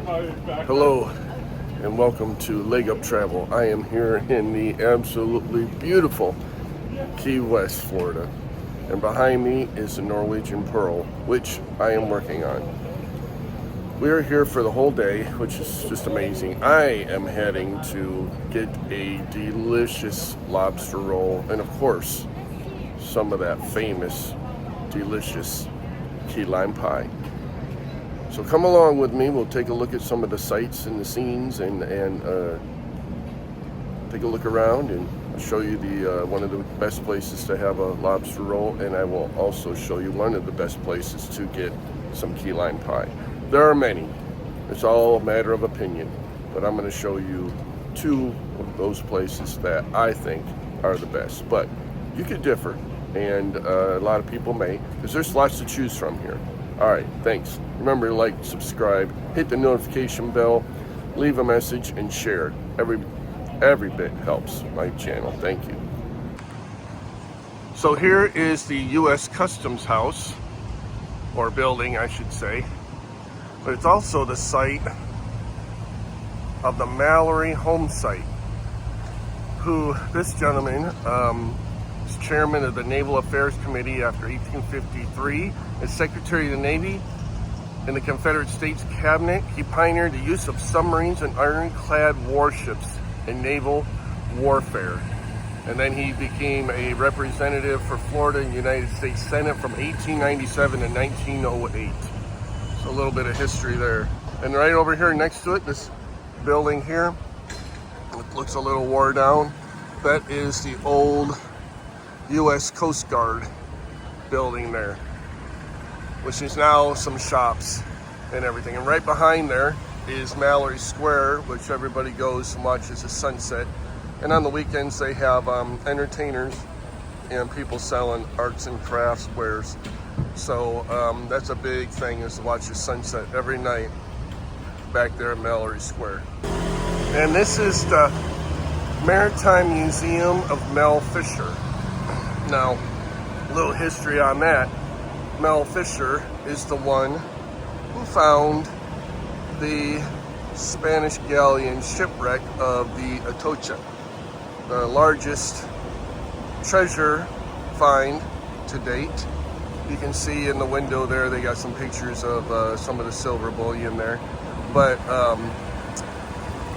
Hello and welcome to Leg Up Travel. I am here in the absolutely beautiful Key West, Florida. And behind me is the Norwegian Pearl, which I am working on. We are here for the whole day, which is just amazing. I am heading to get a delicious lobster roll and, of course, some of that famous, delicious key lime pie. So come along with me. We'll take a look at some of the sights and the scenes and take a look around and show you the one of the best places to have a lobster roll, and I will also show you one of the best places to get some key lime pie. There are many. It's all a matter of opinion, but I'm going to show you two of those places that I think are the best. But you could differ, and a lot of people may, because there's lots to choose from here. All right, thanks. Remember to like, subscribe, hit the notification bell, leave a message, and share it. Every bit helps my channel. Thank you. So here is the U.S. Customs House, or building, I should say. But it's also the site of the Mallory home site, who this gentleman is chairman of the Naval Affairs Committee after 1853. As Secretary of the Navy in the Confederate States Cabinet, he pioneered the use of submarines and ironclad warships in naval warfare. And then he became a representative for Florida in the United States Senate from 1897 to 1908. So a little bit of history there. And right over here next to it, this building here, it looks a little wore down. That is the old U.S. Coast Guard building there, which is now some shops and everything. And right behind there is Mallory Square, which everybody goes and watches the sunset. And on the weekends they have entertainers and people selling arts and crafts wares. So that's a big thing, is to watch the sunset every night back there at Mallory Square. And this is the Maritime Museum of Mel Fisher. Now, a little history on that. Mel Fisher is the one who found the Spanish galleon shipwreck of the Atocha, the largest treasure find to date. You can see in the window there, they got some pictures of some of the silver bullion there. But,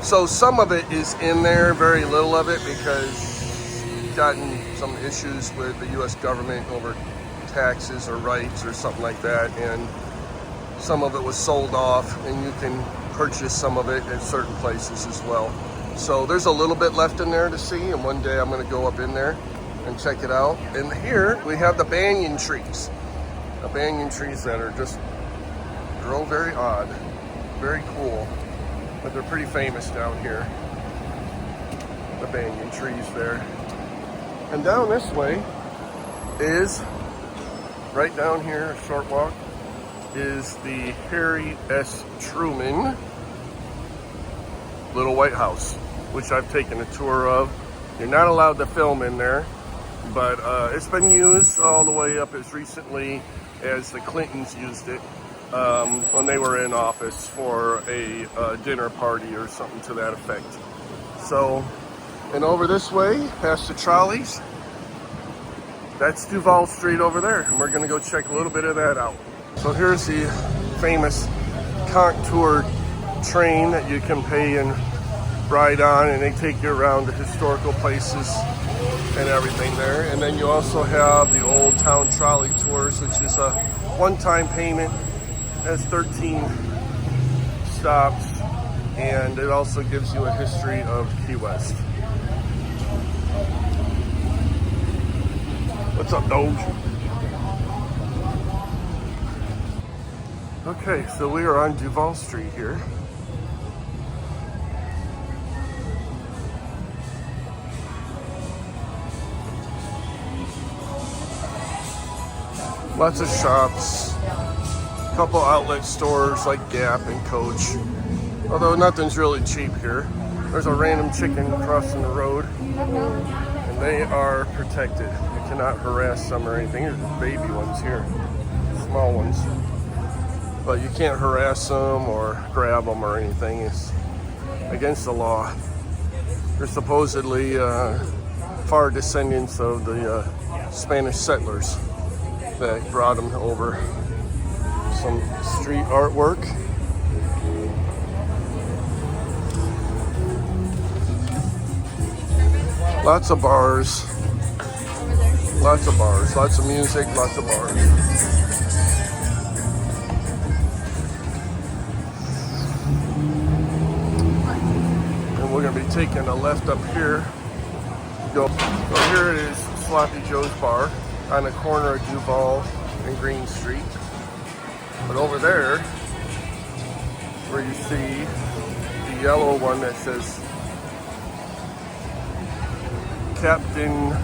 so some of it is in there, very little of it, because gotten some issues with the U.S. government over taxes or rights or something like that, and some of it was sold off, and you can purchase some of it at certain places as well. So there's a little bit left in there to see, and one day I'm going to go up in there and check it out. And here we have the banyan trees. The banyan trees that are just grow very odd, very cool, but they're pretty famous down here. The banyan trees there. And down this way is, right down here, a short walk, is the Harry S. Truman Little White House, which I've taken a tour of. You're not allowed to film in there, but it's been used all the way up as recently as the Clintons used it when they were in office for a dinner party or something to that effect. So, and over this way, past the trolleys, that's Duval Street over there, and we're gonna go check a little bit of that out. So here's the famous Contour train that you can pay and ride on, and they take you around the historical places and everything there. And then you also have the Old Town Trolley Tours, which is a one-time payment, has 13 stops, and it also gives you a history of Key West. What's up, dog? Okay, so we are on Duval Street here. Lots of shops, a couple outlet stores like Gap and Coach, although nothing's really cheap here. There's a random chicken crossing the road, and they are protected. You cannot harass them or anything. There's just baby ones here, small ones. but you can't harass them or grab them or anything. It's against the law. They're supposedly far descendants of the Spanish settlers that brought them over. Some street artwork. Lots of bars. Lots of bars. Lots of music. Lots of bars. And we're going to be taking a left up here. So here it is, Sloppy Joe's Bar on the corner of Duval and Green Street. But over there, where you see the yellow one that says Captain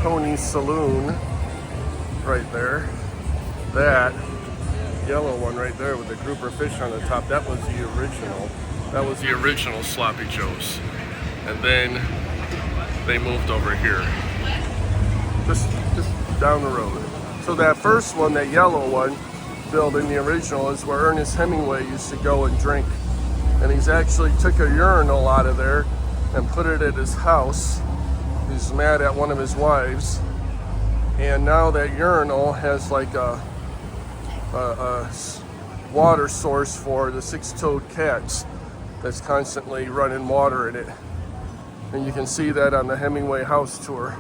Tony's Saloon, right there, that yellow one right there with the grouper fish on the top, that was the original. That was the original Sloppy Joe's. And then they moved over here, just down the road. So that first one, that yellow one, building, the original, is where Ernest Hemingway used to go and drink. And he's actually took a urinal out of there and put it at his house. He's mad at one of his wives. And now that urinal has like a water source for the six-toed cats that's constantly running water in it. And you can see that on the Hemingway house tour.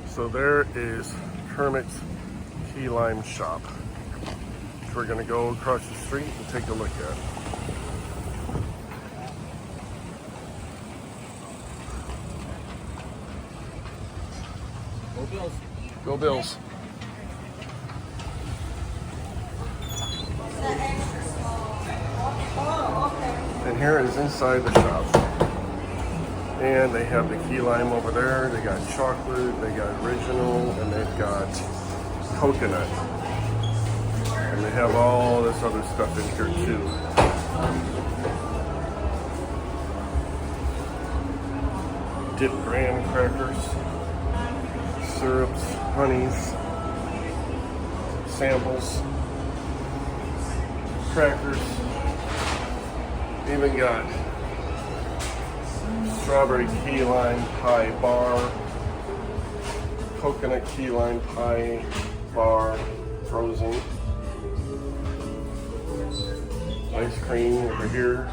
So there is Kermit's Key Lime Shop, which we're going to go across the street and take a look at. Go Bills. Go Bills. And here is inside the shop. And they have the key lime over there. They got chocolate, they got original, and they've got coconut. And they have all this other stuff in here too. Dipped graham crackers, syrups, honeys, samples, crackers. Even got strawberry key lime pie bar, coconut key lime pie bar, frozen. Ice cream over here.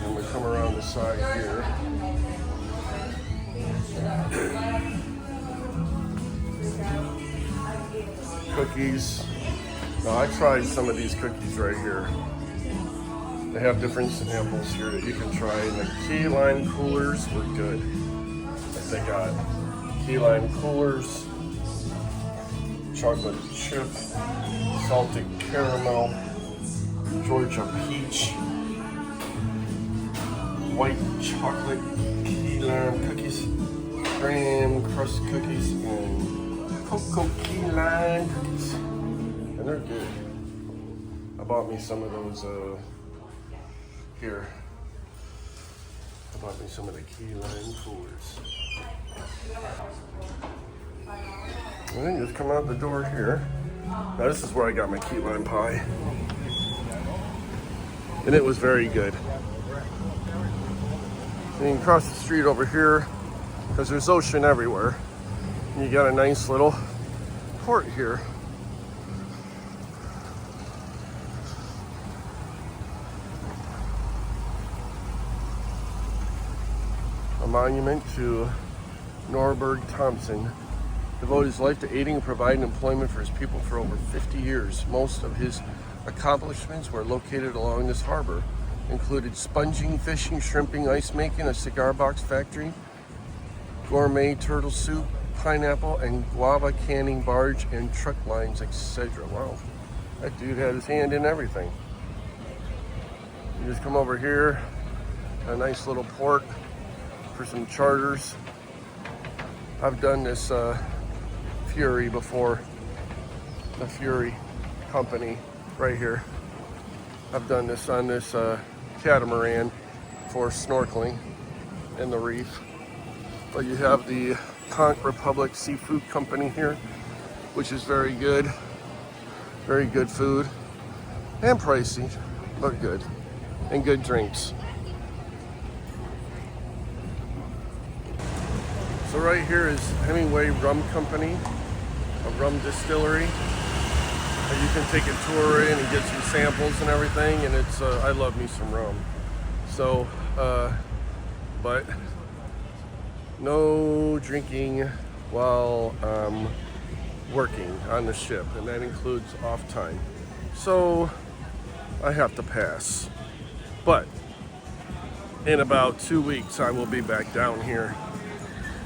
And we come around the side here. Cookies. Now I tried some of these cookies right here. They have different samples here that you can try, and the key lime coolers were good. They got key lime coolers, chocolate chip, salted caramel, Georgia peach, white chocolate key lime cookies, graham crust cookies, and cocoa key lime cookies. And they're good. I bought me some of those here. I bought me some of the key lime coolers. And then just come out the door here. Now this is where I got my key lime pie. And it was very good. And you can cross the street over here because there's ocean everywhere. And you got a nice little port here. A monument to Norberg Thompson devoted his life to aiding and providing employment for his people for over 50 years. Most of his accomplishments were located along this harbor, included sponging, fishing, shrimping, ice making, a cigar box factory, gourmet turtle soup, pineapple and guava canning barge, and truck lines, etc. Wow, that dude had his hand in everything. You just come over here, a nice little port for some charters. I've done this Fury before, the Fury company right here. I've done this on this catamaran for snorkeling in the reef. But you have the Conch Republic Seafood Company here, which is very good food and pricey, but good, and good drinks. So right here is Hemingway Rum Company, a rum distillery. And you can take a tour in and get some samples and everything, and it's I love me some rum. So but no drinking while working on the ship, and that includes off time. So I have to pass. But in about 2 weeks I will be back down here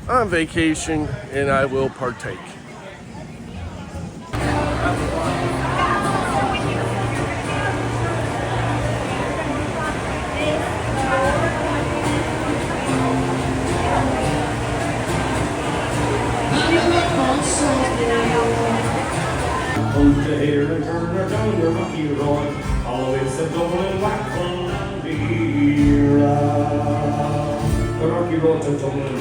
on vacation, and I will partake. Hold your hair and turn her down your rocky road. Always a Dublin whack on the rocky road to Dublin.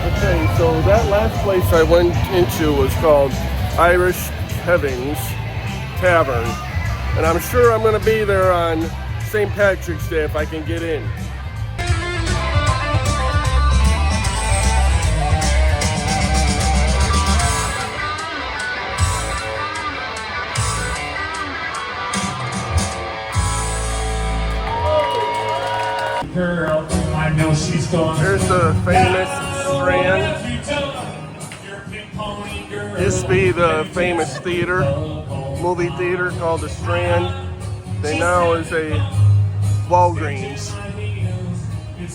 Okay, so that last place I went into was called Irish Heavens Tavern. And I'm sure I'm going to be there on St. Patrick's Day if I can get in. Girl, I know she's gone. There's the famous Strand. Used to be the famous theater, movie theater called the Strand. They now is a Walgreens,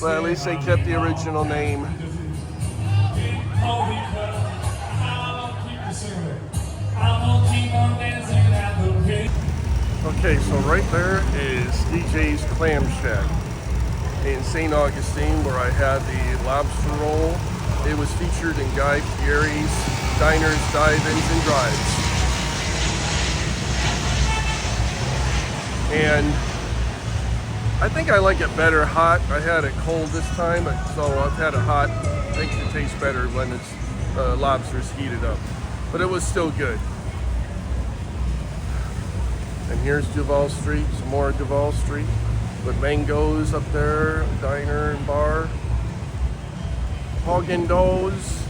but at least they kept the original name. Okay, so right there is DJ's Clam Shack in St. Augustine, where I had the lobster roll. It was featured in Guy Fieri's Diners, Dive-Ins, and Drives. And I think I like it better hot. I had it cold this time, so I've had it hot. I think it tastes better when it's lobster's heated up. But it was still good. And here's Duval Street, some more Duval Street. With Mangoes up there, diner and bar, Haagen-Dazs,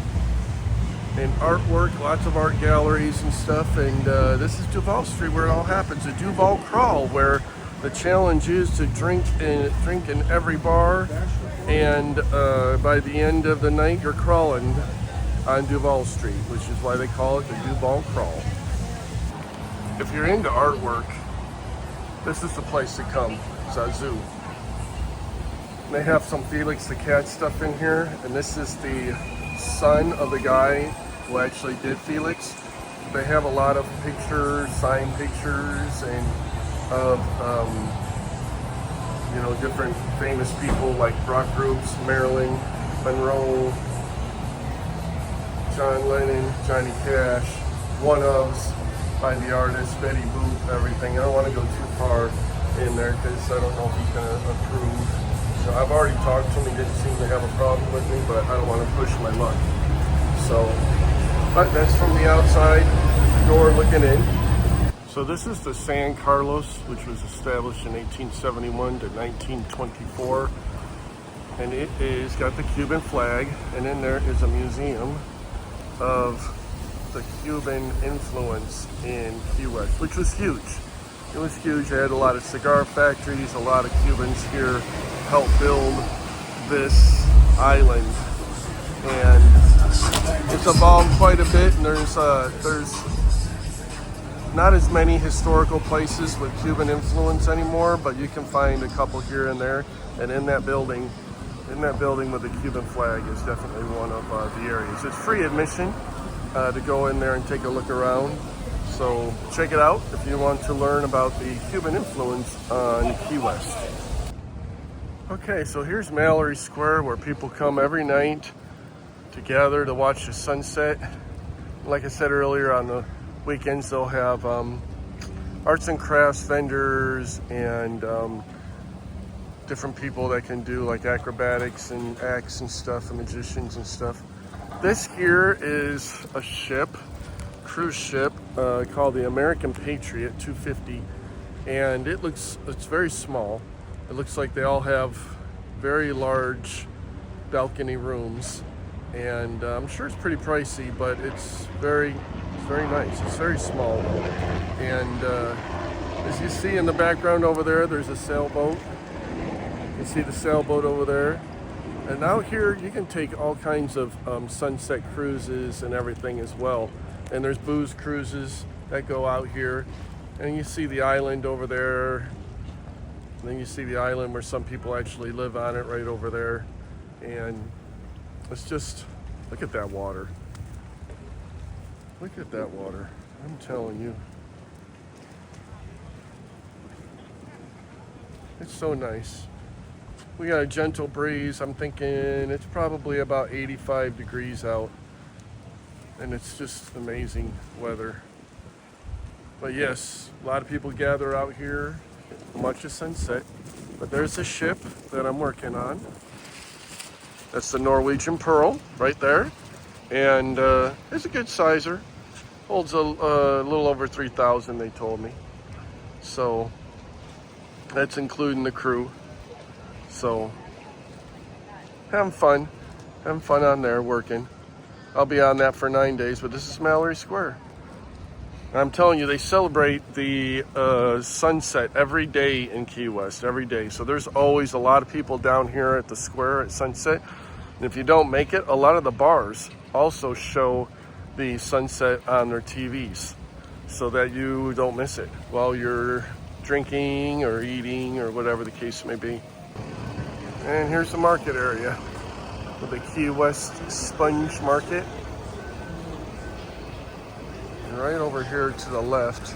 and artwork, lots of art galleries and stuff. And this is Duval Street, where it all happens. The Duval Crawl, where the challenge is to drink in every bar, and by the end of the night, you're crawling on Duval Street, which is why they call it the Duval Crawl. If you're into artwork, this is the place to come. It's a zoo. They have some Felix the Cat stuff in here, and this is the son of the guy who actually did Felix. They have a lot of pictures, signed pictures, and of different famous people like rock groups, Marilyn Monroe, John Lennon, Johnny Cash, one-ofs by the artist, Betty Boop, everything. I don't want to go too far in there because I don't know if he's going to approve. I've already talked to him. He didn't seem to have a problem with me, but I don't want to push my luck. So, but that's from the outside door looking in. So this is the San Carlos, which was established in 1871 to 1924. And it is got the Cuban flag, and in there is a museum of the Cuban influence in Key West, which was huge. It was huge. They had a lot of cigar factories. A lot of Cubans here helped build this island, and it's evolved quite a bit. And there's not as many historical places with Cuban influence anymore, but you can find a couple here and there. And in that building with the Cuban flag is definitely one of the areas. It's free admission to go in there and take a look around. So check it out if you want to learn about the Cuban influence on Key West. Okay, so here's Mallory Square, where people come every night to gather to watch the sunset. Like I said earlier, on the weekends they'll have arts and crafts vendors and different people that can do like acrobatics and acts and stuff, and magicians and stuff. This here is a ship, cruise ship, called the American Patriot 250, and it's very small. It looks like they all have very large balcony rooms, and I'm sure it's pretty pricey, but it's very nice. It's very small, and as you see in the background over there, there's a sailboat. You see the sailboat over there. And out here, you can take all kinds of sunset cruises and everything as well. And there's booze cruises that go out here. And you see the island over there. And then you see the island where some people actually live on it right over there. And it's just, look at that water. Look at that water. I'm telling you. It's so nice. We got a gentle breeze. I'm thinking it's probably about 85 degrees out. And it's just amazing weather. But yes, a lot of people gather out here to watch the sunset. But there's a ship that I'm working on. That's the Norwegian Pearl right there. And it's a good sizer. Holds a little over 3,000, they told me. So that's including the crew. So, having fun on there working. I'll be on that for 9 days, but this is Mallory Square. I'm telling you, they celebrate the sunset every day in Key West, every day. So there's always a lot of people down here at the square at sunset. And if you don't make it, a lot of the bars also show the sunset on their TVs so that you don't miss it while you're drinking or eating or whatever the case may be. And here's the market area for the Key West Sponge Market. And right over here to the left,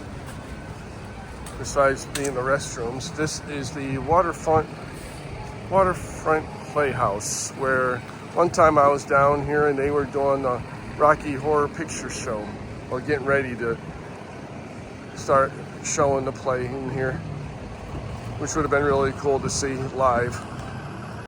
besides being the restrooms, this is the waterfront Playhouse, where one time I was down here and they were doing the Rocky Horror Picture Show, or getting ready to start showing the play in here, which would have been really cool to see live.